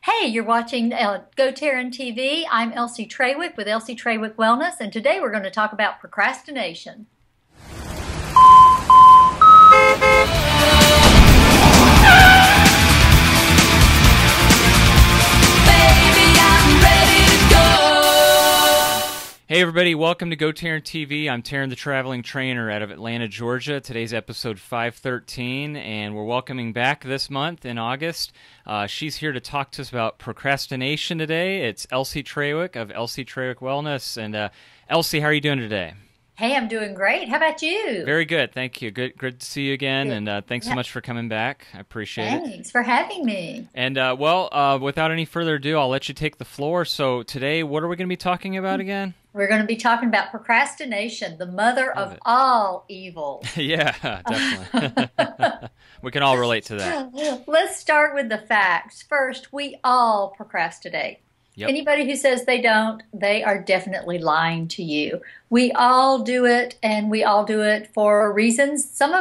Hey, you're watching GoTarryn TV. I'm Elsie Trawick with Elsie Trawick Wellness, and today we're going to talk about procrastination. Hey everybody, welcome to GoTarryn TV. I'm Tarryn the Traveling Trainer out of Atlanta, Georgia. Today's episode 513, and we're welcoming back this month in August. She's here to talk to us about procrastination today. It's Elsie Trawick of Elsie Trawick Wellness. And Elsie, how are you doing today? Hey, I'm doing great. How about you? Very good, thank you. Good to see you again, and thanks so much for coming back. I appreciate it. Thanks for having me. And without any further ado, I'll let you take the floor. So today, what are we going to be talking about again? We're going to be talking about procrastination, the mother of all evil. Yeah, definitely. We can all relate to that. Let's start with the facts. First, we all procrastinate. Yep. Anybody who says they don't, they are definitely lying to you. We all do it, and we all do it for reasons. Some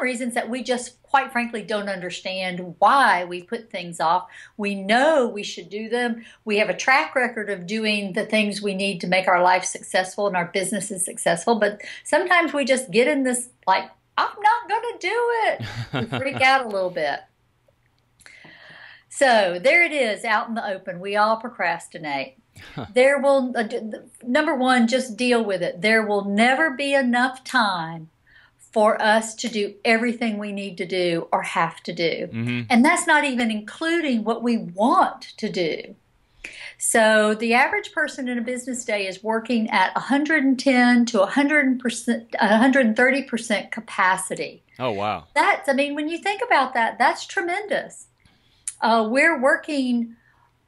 reasons that we just, quite frankly, don't understand why we put things off. We know we should do them. We have a track record of doing the things we need to make our life successful and our businesses successful, but sometimes we just get in this, like, I'm not going to do it. We freak out a little bit. So there it is, out in the open. We all procrastinate. There will, number one, just deal with it. There will never be enough time for us to do everything we need to do or have to do. Mm-hmm. And that's not even including what we want to do. So the average person in a business day is working at 110 to 130% capacity. Oh, wow. When you think about that, that's tremendous. We're working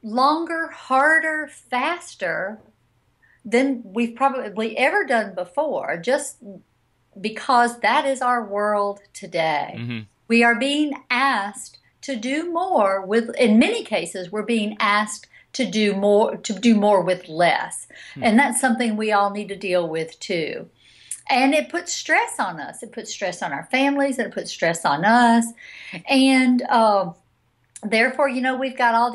longer, harder, faster than we've probably ever done before, just because that is our world today. Mm-hmm. We are being asked to do more in many cases, we're being asked to do more with less. Mm-hmm. And that's something we all need to deal with too. And it puts stress on us. It puts stress on our families, and it puts stress on us. And, therefore, we've got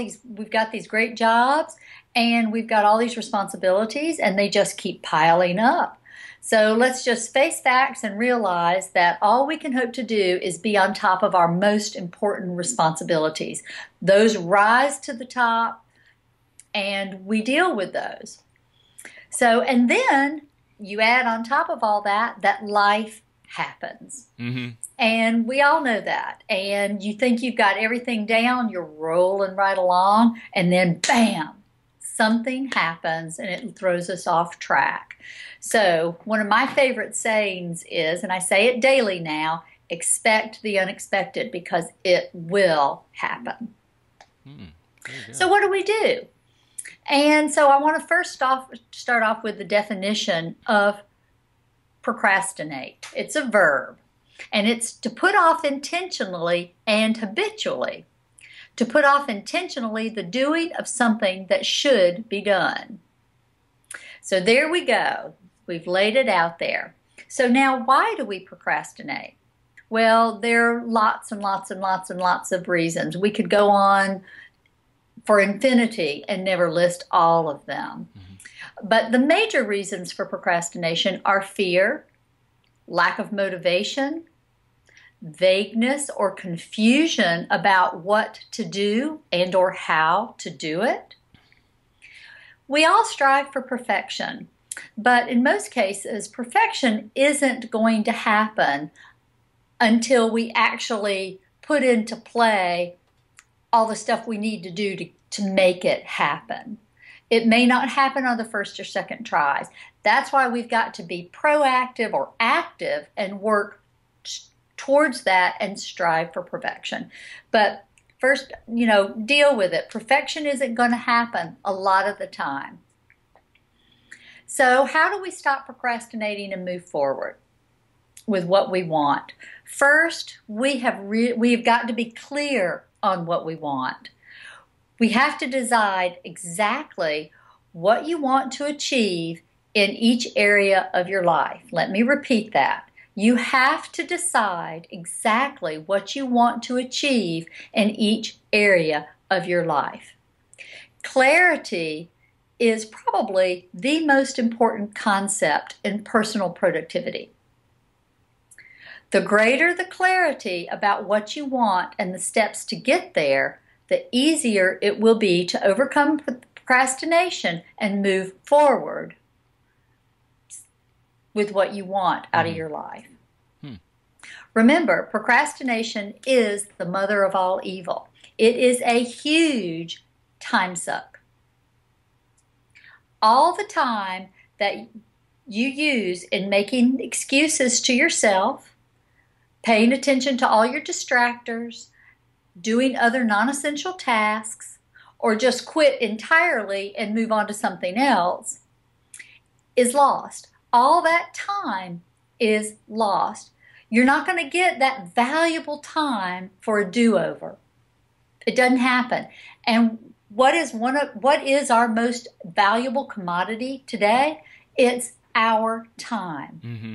these great jobs, and we've got all these responsibilities, and they just keep piling up. So let's just face facts and realize that all we can hope to do is be on top of our most important responsibilities. Those rise to the top, and we deal with those. So, and then you add on top of all that life happens. Mm-hmm. And we all know that. And you think you've got everything down, you're rolling right along, and then bam, something happens and it throws us off track. So one of my favorite sayings is, and I say it daily now, expect the unexpected, because it will happen. So what do we do? And so I want to start off with the definition of procrastinate. It's a verb, and it's to put off intentionally and habitually. To put off intentionally the doing of something that should be done. So there we go. We've laid it out there. So now, why do we procrastinate? Well, there are lots and lots and lots and lots of reasons. We could go on for infinity and never list all of them. Mm-hmm. But the major reasons for procrastination are fear, lack of motivation, vagueness or confusion about what to do and or how to do it. We all strive for perfection, but in most cases, perfection isn't going to happen until we actually put into play all the stuff we need to do to make it happen. It may not happen on the first or second tries. That's why we've got to be proactive or active and work towards that and strive for perfection. But first, deal with it. Perfection isn't going to happen a lot of the time. So how do we stop procrastinating and move forward with what we want? First, we've got to be clear on what we want. We have to decide exactly what you want to achieve in each area of your life. Let me repeat that. You have to decide exactly what you want to achieve in each area of your life. Clarity is probably the most important concept in personal productivity. The greater the clarity about what you want and the steps to get there, the easier it will be to overcome procrastination and move forward with what you want out of your life. Remember, procrastination is the mother of all evil. It is a huge time suck. All the time that you use in making excuses to yourself, paying attention to all your distractors, doing other non-essential tasks, or just quit entirely and move on to something else, is lost. All that time is lost. You're not going to get that valuable time for a do-over. It doesn't happen. And what is our most valuable commodity today? It's our time. Mm-hmm.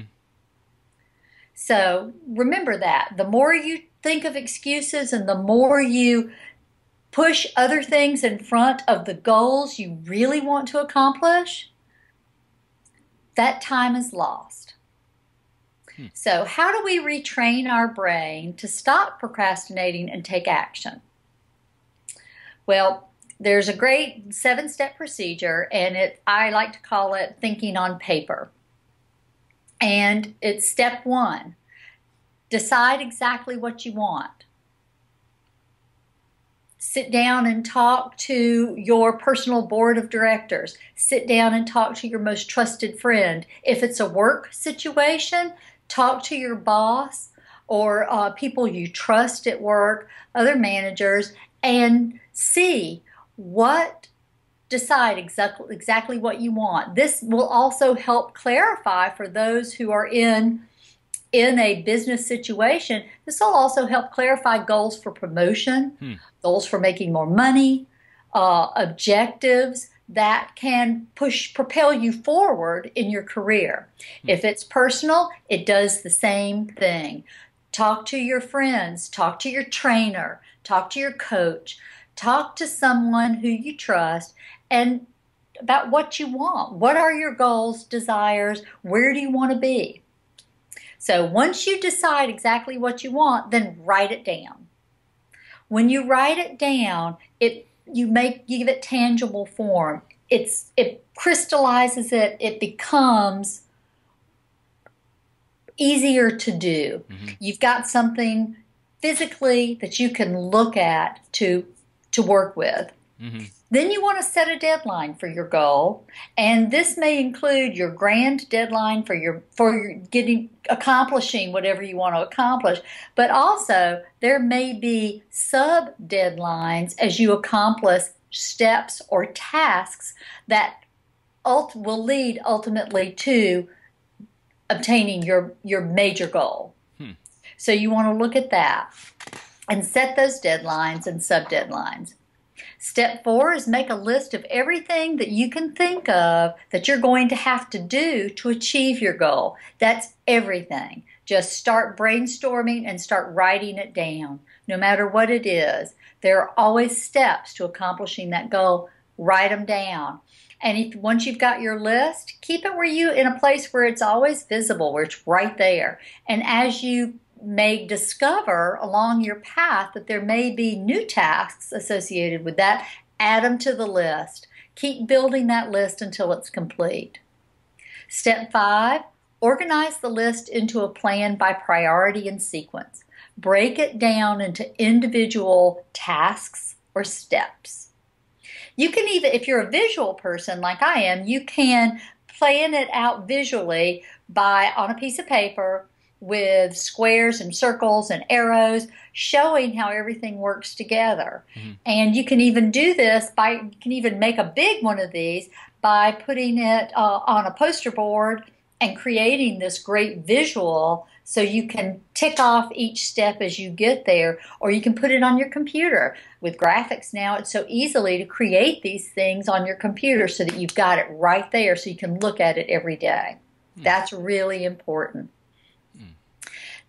So remember that. The more you think of excuses and the more you push other things in front of the goals you really want to accomplish, that time is lost. So how do we retrain our brain to stop procrastinating and take action? Well, there's a great 7-step procedure, and I like to call it thinking on paper. And it's step 1. Decide exactly what you want. Sit down and talk to your personal board of directors. Sit down and talk to your most trusted friend. If it's a work situation, talk to your boss or people you trust at work, other managers, and decide exactly what you want. This will also help clarify for those who are in a business situation. This will also help clarify goals for promotion, goals for making more money, objectives that can propel you forward in your career. If it's personal, it does the same thing. Talk to your friends, talk to your trainer, talk to your coach, talk to someone who you trust and about what you want. What are your goals, desires? Where do you want to be? So once you decide exactly what you want, then write it down. When you write it down, you give it tangible form. It crystallizes it. It becomes easier to do. Mm-hmm. You've got something physically that you can look at to work with. Mm-hmm. Then you want to set a deadline for your goal, and this may include your grand deadline for accomplishing whatever you want to accomplish, but also there may be sub-deadlines as you accomplish steps or tasks that will lead ultimately to obtaining your major goal. So you want to look at that and set those deadlines and sub-deadlines. Step 4 is make a list of everything that you can think of that you're going to have to do to achieve your goal. That's everything. Just start brainstorming and start writing it down. No matter what it is, there are always steps to accomplishing that goal. Write them down. And once you've got your list, keep it in a place where it's always visible, where it's right there. And as you may discover along your path that there may be new tasks associated with that, add them to the list. Keep building that list until it's complete. Step 5, organize the list into a plan by priority and sequence. Break it down into individual tasks or steps. You can even, if you're a visual person like I am, you can plan it out visually on a piece of paper with squares and circles and arrows showing how everything works together. Mm-hmm. And you can even do this you can even make a big one of these by putting it on a poster board and creating this great visual so you can tick off each step as you get there, or you can put it on your computer. With graphics now, it's so easily to create these things on your computer so that you've got it right there so you can look at it every day. Mm. That's really important.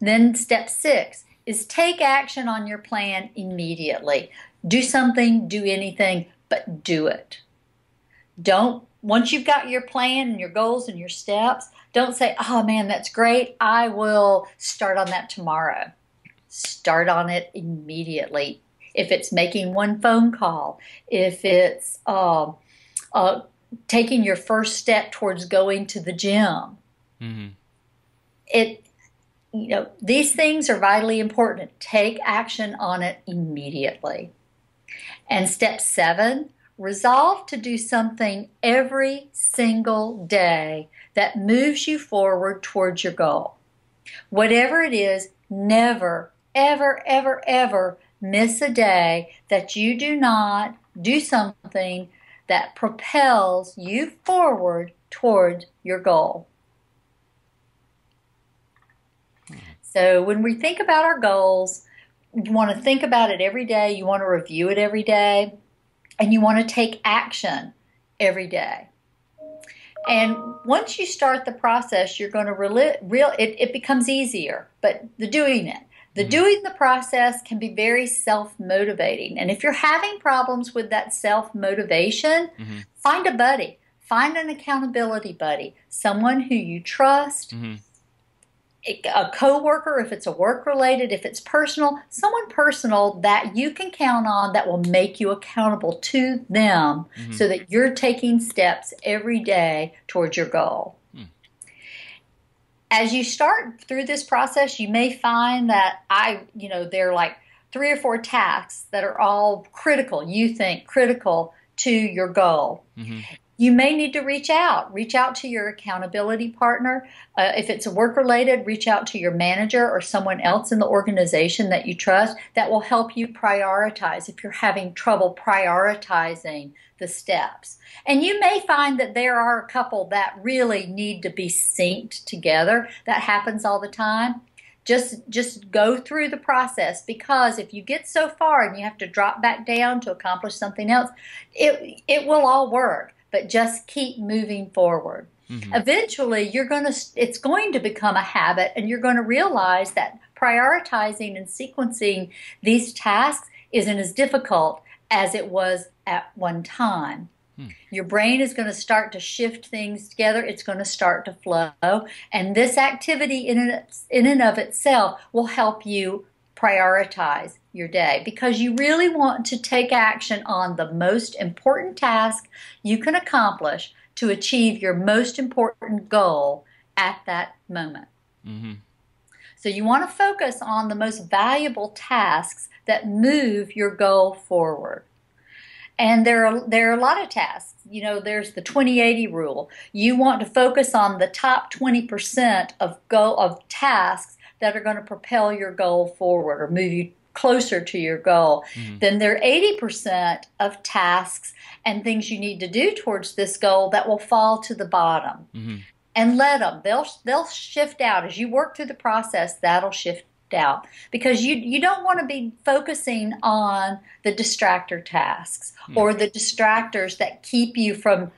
Then step 6 is take action on your plan immediately. Do something, do anything, but do it. Don't, once you've got your plan and your goals and your steps, don't say, oh man, that's great. I will start on that tomorrow. Start on it immediately. If it's making one phone call, if it's taking your first step towards going to the gym, these things are vitally important. Take action on it immediately. And step 7, resolve to do something every single day that moves you forward towards your goal. Whatever it is, never, ever, ever, ever miss a day that you do not do something that propels you forward toward your goal. So when we think about our goals, you want to think about it every day, you want to review it every day, and you want to take action every day. And once you start the process, you're going to it becomes easier, but doing the process can be very self-motivating. And if you're having problems with that self-motivation, find a buddy, find an accountability buddy, someone who you trust, a coworker, if it's a work-related, if it's personal, someone personal that you can count on that will make you accountable to them so that you're taking steps every day towards your goal. As you start through this process, you may find that there are like 3 or 4 tasks that are all critical, you think critical to your goal. You may need to reach out to your accountability partner. If it's work-related, reach out to your manager or someone else in the organization that you trust that will help you prioritize if you're having trouble prioritizing the steps. And you may find that there are a couple that really need to be synced together. That happens all the time. Just go through the process, because if you get so far and you have to drop back down to accomplish something else, it will all work. But just keep moving forward. Eventually, it's going to become a habit, and you're going to realize that prioritizing and sequencing these tasks isn't as difficult as it was at one time. Your brain is going to start to shift things together. It's going to start to flow. And this activity in and of itself will help you prioritize your day, because you really want to take action on the most important task you can accomplish to achieve your most important goal at that moment. So you want to focus on the most valuable tasks that move your goal forward. And there are a lot of tasks. There's the 20-80 rule. You want to focus on the top 20% of tasks that are going to propel your goal forward or move you closer to your goal. Then there are 80% of tasks and things you need to do towards this goal that will fall to the bottom. And let them. They'll shift out. As you work through the process, that'll shift out. Because you don't want to be focusing on the distractor tasks or the distractors that keep you from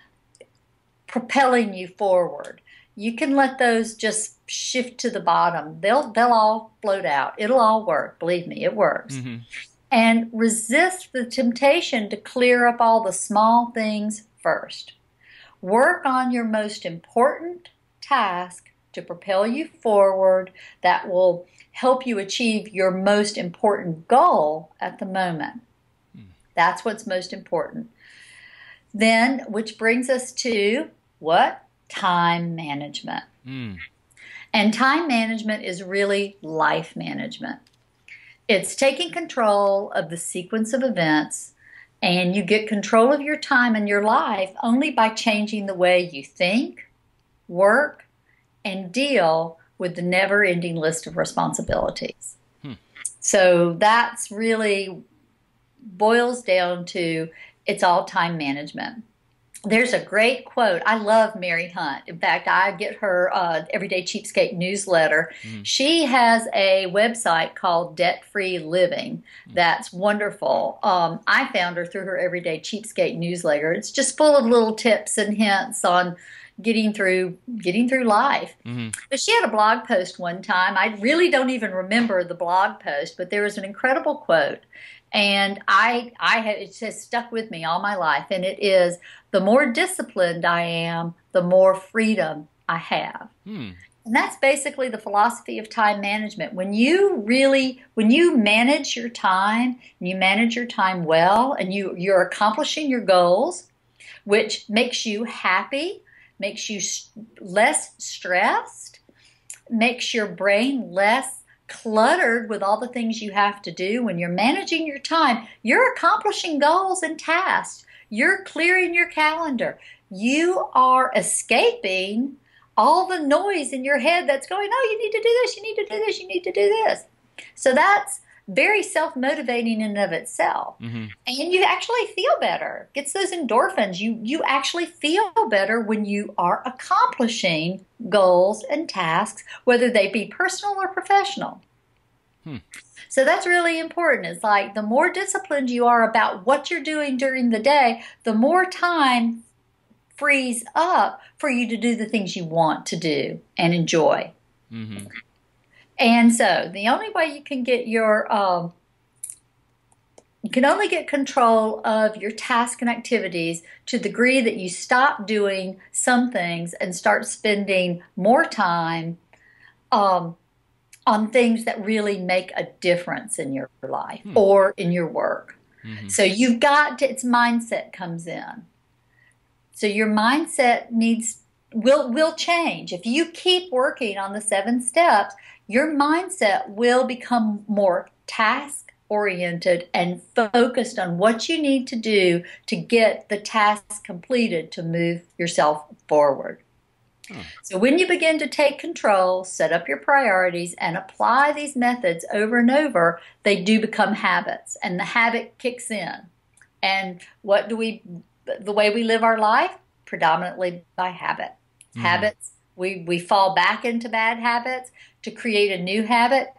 propelling you forward. You can let those just shift to the bottom. They'll all float out. It'll all work. Believe me, it works. And resist the temptation to clear up all the small things first. Work on your most important task to propel you forward that will help you achieve your most important goal at the moment. That's what's most important. Then, which brings us to what? Time management. And time management is really life management. It's taking control of the sequence of events, and you get control of your time and your life only by changing the way you think, work, and deal with the never-ending list of responsibilities. So that's really boils down to, it's all time management. There's a great quote. I love Mary Hunt. In fact, I get her Everyday Cheapskate newsletter. She has a website called Debt Free Living. That's wonderful. I found her through her Everyday Cheapskate newsletter. It's just full of little tips and hints on getting through life. But she had a blog post one time. I really don't even remember the blog post, but there was an incredible quote. And it has stuck with me all my life. And it is, the more disciplined I am, the more freedom I have. Hmm. And that's basically the philosophy of time management. When you manage your time, and you manage your time well, and you're accomplishing your goals, which makes you happy, makes you less stressed, makes your brain less cluttered with all the things you have to do. When you're managing your time, you're accomplishing goals and tasks. You're clearing your calendar. You are escaping all the noise in your head that's going, oh, you need to do this, you need to do this, you need to do this. So that's very self-motivating in and of itself. Mm-hmm. And you actually feel better. Gets those endorphins. You actually feel better when you are accomplishing goals and tasks, whether they be personal or professional. So that's really important. It's like the more disciplined you are about what you're doing during the day, the more time frees up for you to do the things you want to do and enjoy. Mm-hmm. And so the only way you can get you can only get control of your tasks and activities to the degree that you stop doing some things and start spending more time on things that really make a difference in your life or in your work. Mm-hmm. So you've got to, it's mindset comes in. So your mindset will change. If you keep working on the 7 steps, your mindset will become more task-oriented and focused on what you need to do to get the task completed to move yourself forward. So when you begin to take control, set up your priorities, and apply these methods over and over, they do become habits, and the habit kicks in. And the way we live our life? Predominantly by habit. Mm-hmm. Habits, we fall back into bad habits to create a new habit.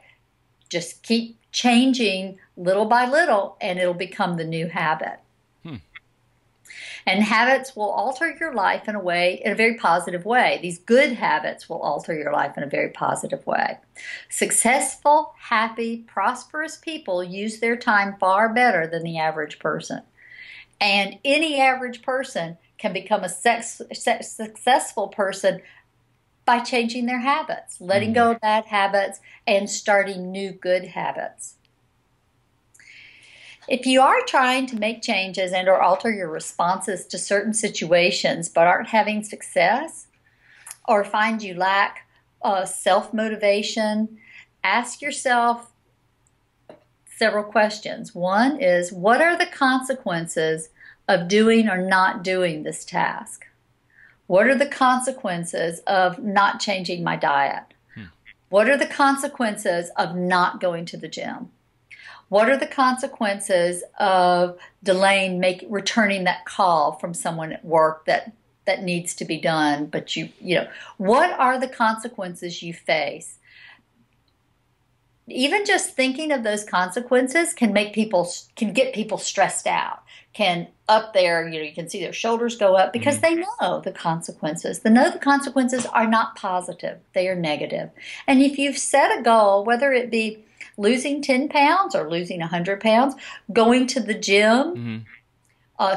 Just keep changing little by little, and it'll become the new habit. And habits will alter your life in a very positive way. These good habits will alter your life in a very positive way. Successful, happy, prosperous people use their time far better than the average person. And any average person can become a successful person by changing their habits, letting go of bad habits, and starting new good habits. If you are trying to make changes and or alter your responses to certain situations but aren't having success, or find you lack self-motivation, ask yourself several questions. One is, what are the consequences of doing or not doing this task? What are the consequences of not changing my diet? What are the consequences of not going to the gym? What are the consequences of delaying returning that call from someone at work that needs to be done? But what are the consequences you face? Even just thinking of those consequences can get people stressed out. Can up there, you can see their shoulders go up because they know the consequences. They know the consequences are not positive; they are negative. And if you've set a goal, whether it be losing 10 pounds or losing 100 pounds, going to the gym,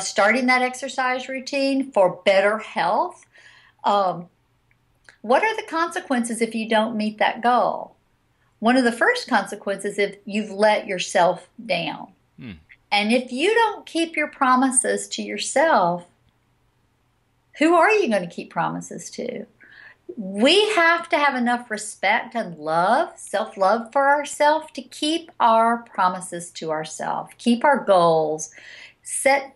starting that exercise routine for better health, what are the consequences if you don't meet that goal? One of the first consequences is you've let yourself down. And if you don't keep your promises to yourself, who are you going to keep promises to? We have to have enough respect and love, self-love for ourselves to keep our promises to ourselves, keep our goals, set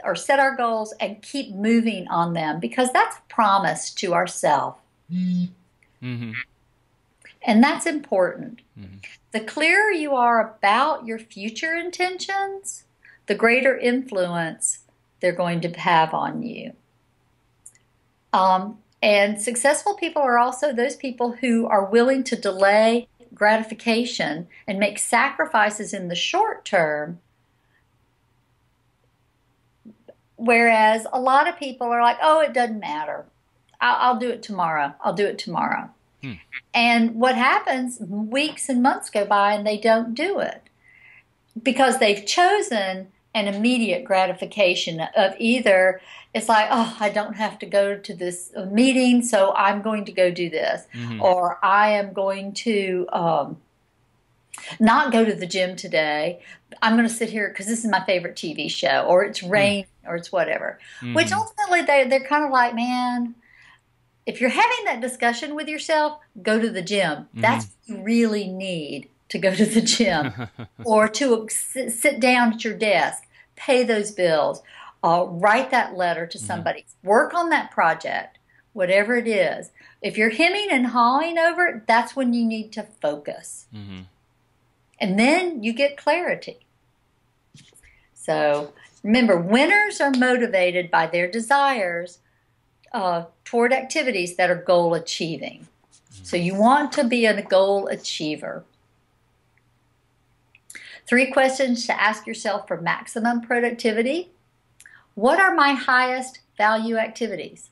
our goals and keep moving on them, because that's a promise to ourselves. Mm-hmm. And that's important. Mm-hmm. The clearer you are about your future intentions, the greater influence they're going to have on you. And successful people are also those people who are willing to delay gratification and make sacrifices in the short term, whereas a lot of people are like, oh, it doesn't matter. I'll do it tomorrow. I'll do it tomorrow. And what happens, weeks and months go by and they don't do it. because they've chosen an immediate gratification of either it's like, oh, I don't have to go to this meeting, so I'm going to go do this, Mm-hmm. or I am going to not go to the gym today. I'm going to sit here because this is my favorite TV show, or it's rain, or it's whatever. Which Mm-hmm. ultimately they're kind of like, man, if you're having that discussion with yourself, go to the gym. That's what you really need to go to the gym, Mm-hmm. or to sit down at your desk, pay those bills, write that letter to Mm-hmm. somebody, work on that project, whatever it is. If you're hemming and hawing over it, that's when you need to focus. Mm-hmm. And then you get clarity. So remember, winners are motivated by their desires toward activities that are goal achieving. So you want to be a goal achiever. 3 questions to ask yourself for maximum productivity. What are my highest value activities?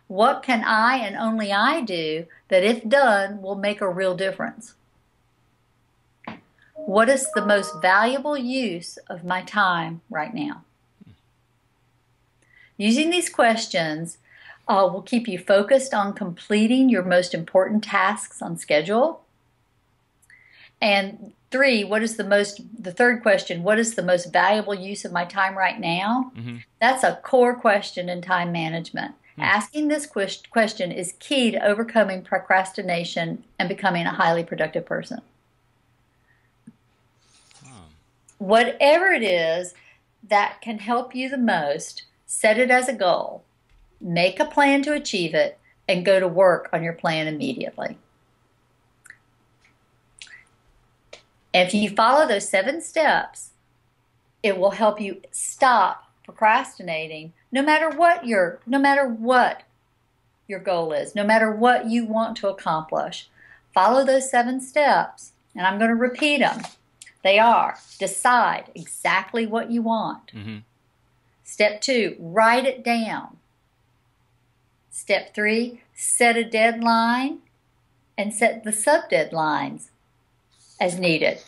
What can I and only I do that, if done, will make a real difference? What is the most valuable use of my time right now? Using these questions will keep you focused on completing your most important tasks on schedule. And 3, the third question, what is the most valuable use of my time right now? Mm-hmm. That's a core question in time management. Asking this question is key to overcoming procrastination and becoming a highly productive person. Whatever it is that can help you the most, set it as a goal, make a plan to achieve it, and go to work on your plan immediately. And if you follow those 7 steps, it will help you stop procrastinating no matter what your goal is, no matter what you want to accomplish. Follow those 7 steps, and I'm going to repeat them. They are: decide exactly what you want. Mm-hmm. Step 2, write it down. Step 3, set a deadline and set the sub-deadlines as needed.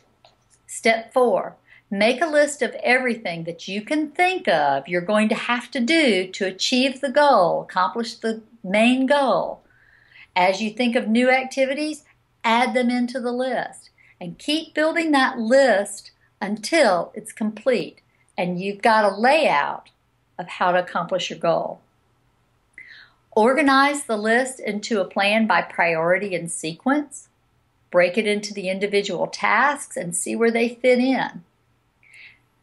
Step 4, make a list of everything that you can think of you're going to have to do to achieve the goal, accomplish the main goal. As you think of new activities, add them into the list. And keep building that list until it's complete and you've got a layout of how to accomplish your goal. Organize the list into a plan by priority and sequence. Break it into the individual tasks and see where they fit in.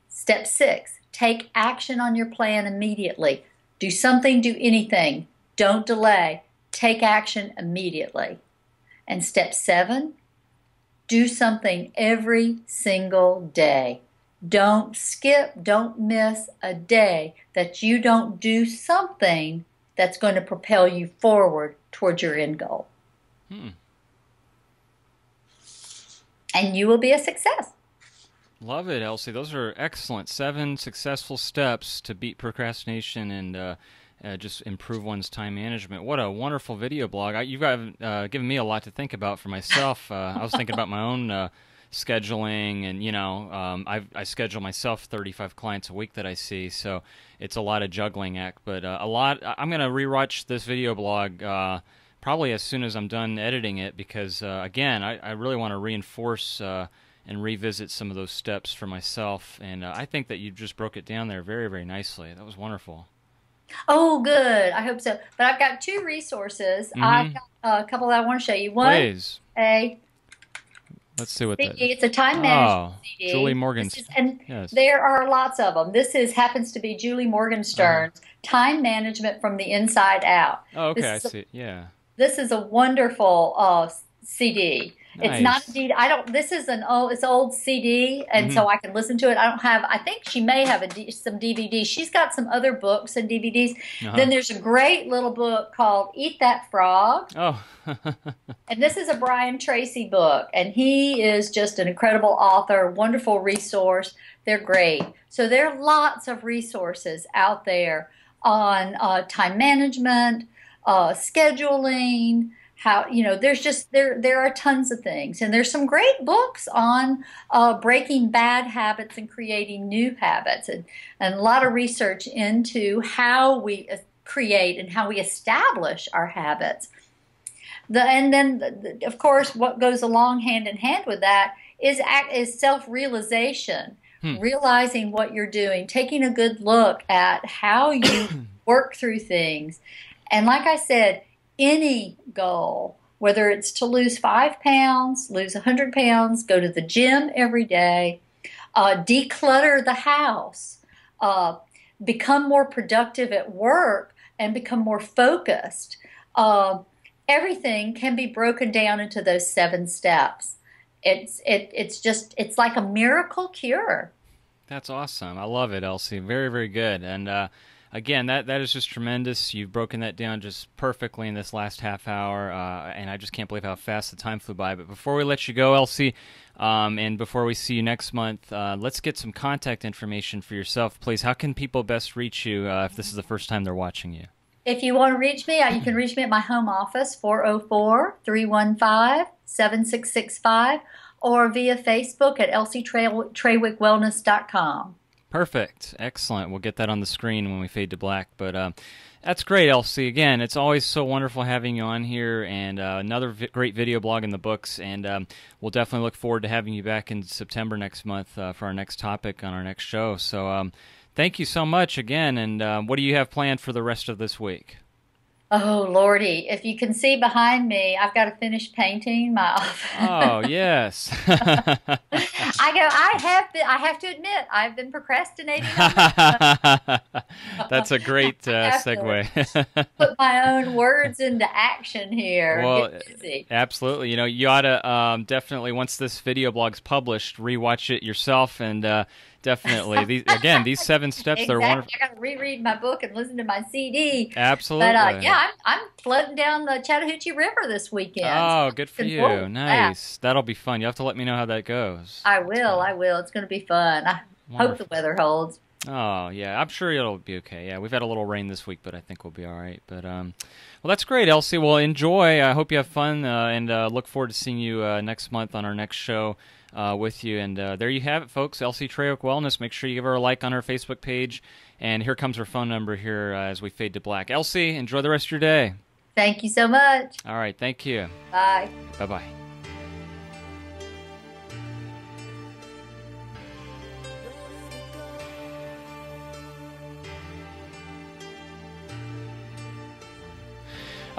Step 6, take action on your plan immediately. Do something, do anything. Don't delay. Take action immediately. And step 7, do something every single day. Don't skip, don't miss a day that you don't do something that's going to propel you forward towards your end goal. And you will be a success. Love it, Elsie. Those are excellent. 7 successful steps to beat procrastination and just improve one's time management. What a wonderful video blog. You've given me a lot to think about for myself. I was thinking about my own scheduling, and I schedule myself 35 clients a week that I see, so it's a lot of juggling act. But I'm going to rewatch this video blog probably as soon as I'm done editing it, because again, I really want to reinforce and revisit some of those steps for myself. And I think that you just broke it down there very, very nicely. That was wonderful. Oh, good. I hope so. But I've got 2 resources. I've got a couple that I want to show you. One, please. Let's see what that is. It's a time management CD. Julie Morgenstern. And yes. There are lots of them. This happens to be Julie Morgenstern's Time Management from the Inside Out. Oh, okay, I see. Yeah. This is a wonderful CD. Nice. It's not indeed. This is it's an old CD, and so I can listen to it. I think she may have some DVDs. She's got some other books and DVDs. Then there's a great little book called Eat That Frog. Oh. And this is a Brian Tracy book, and he is just an incredible author, wonderful resource. They're great. So there are lots of resources out there on time management, scheduling, how, there's just there are tons of things, and there's some great books on breaking bad habits and creating new habits, and a lot of research into how we create and how we establish our habits. And then, of course, what goes along hand in hand with that is self-realization, realizing what you're doing, taking a good look at how you work through things. And like I said, any goal, whether it's to lose 5 pounds, lose 100 pounds, go to the gym every day, declutter the house, become more productive at work, and become more focused. Everything can be broken down into those 7 steps. It's like a miracle cure. That's awesome. I love it, Elsie. Very, very good. And again, that is just tremendous. You've broken that down just perfectly in this last half hour, and I just can't believe how fast the time flew by. But before we let you go, Elsie, and before we see you next month, let's get some contact information for yourself, please. How can people best reach you if this is the first time they're watching you? If you want to reach me, you can reach me at my home office, 404-315-7665, or via Facebook at elsietrawick.com. Perfect. Excellent. We'll get that on the screen when we fade to black. But that's great, Elsie. Again, it's always so wonderful having you on here, and another great video blog in the books. And we'll definitely look forward to having you back in September next month for our next topic on our next show. So thank you so much again. And what do you have planned for the rest of this week? Oh, Lordy. If you can see behind me, I've got to finish painting my office. Oh, yes. I have to admit, I've been procrastinating on that. That's a great segue. Put my own words into action here. Well, get busy. Absolutely. You ought to definitely, once this video blog's published, rewatch it yourself, and definitely. These 7 steps, exactly. They're wonderful. I got to reread my book and listen to my CD. Absolutely. But yeah, I'm floating down the Chattahoochee River this weekend. Oh, good for you. Nice. That'll be fun. You have to let me know how that goes. I will. It's going to be fun. I hope the weather holds. Oh, yeah. I'm sure it'll be okay. Yeah, we've had a little rain this week, but I think we'll be all right. But well, that's great, Elsie. Well, enjoy. I hope you have fun, and look forward to seeing you next month on our next show with you. And there you have it, folks. Elsie Trawick Wellness. Make sure you give her a like on her Facebook page. And here comes her phone number here as we fade to black. Elsie, enjoy the rest of your day. Thank you so much. All right. Thank you. Bye. Bye-bye.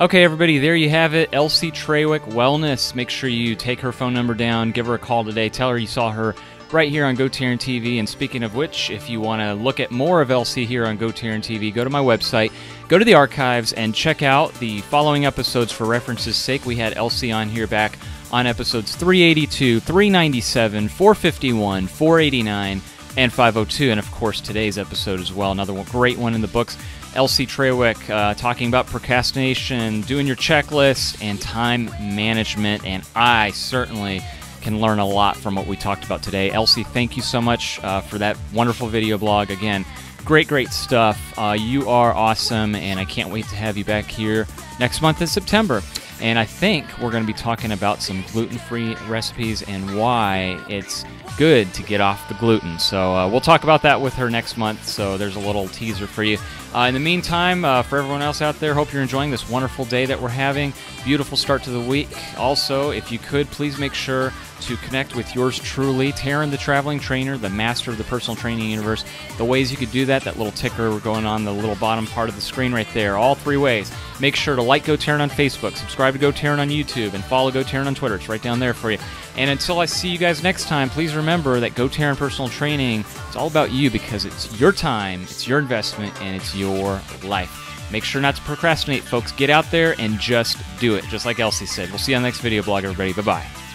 Okay, everybody, there you have it. Elsie Trawick Wellness. Make sure you take her phone number down, give her a call today, tell her you saw her right here on GoTarryn TV. And speaking of which, if you want to look at more of Elsie here on GoTarryn TV, go to my website, go to the archives, and check out the following episodes for reference's sake. We had Elsie on here back on episodes 382, 397, 451, 489, and 502. And, of course, today's episode as well. Another great one in the books. Elsie Trawick talking about procrastination, doing your checklist, and time management. And I certainly can learn a lot from what we talked about today. Elsie, thank you so much for that wonderful video blog. Again, great stuff. You are awesome, and I can't wait to have you back here next month in September. And I think we're going to be talking about some gluten-free recipes and why it's good to get off the gluten. So we'll talk about that with her next month, so there's a little teaser for you. In the meantime, for everyone else out there, hope you're enjoying this wonderful day that we're having. Beautiful start to the week. Also, if you could, please make sure to connect with yours truly, Tarryn the Traveling Trainer, the master of the personal training universe. The ways you could do that little ticker going on the little bottom part of the screen right there, all 3 ways. Make sure to like GoTarryn on Facebook, subscribe to GoTarryn on YouTube, and follow GoTarryn on Twitter. It's right down there for you. And until I see you guys next time, please remember that GoTarryn Personal Training, it's all about you because it's your time, it's your investment, and it's your life. Make sure not to procrastinate, folks. Get out there and just do it, just like Elsie said. We'll see you on the next video blog, everybody. Bye-bye.